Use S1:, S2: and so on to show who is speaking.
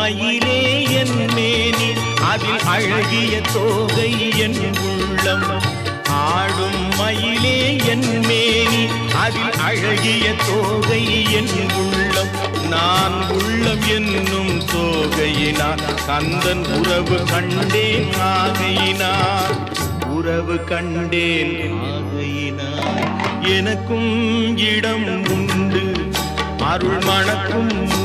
S1: மயிலே என் மேனி அதில் அழகிய தோகை என் உள்ளம். ஆடும் மயிலே என் மேனி அதில் அழகிய தோகை என் உள்ளம். நான் உள்ளம் என்னும் தோகையினார் கந்தன் உறவு கண்டேன் ஆகையினார். உறவு கண்டேன் ஆகையினார். எனக்கும் இடம் உண்டு அருள் மணக்கும்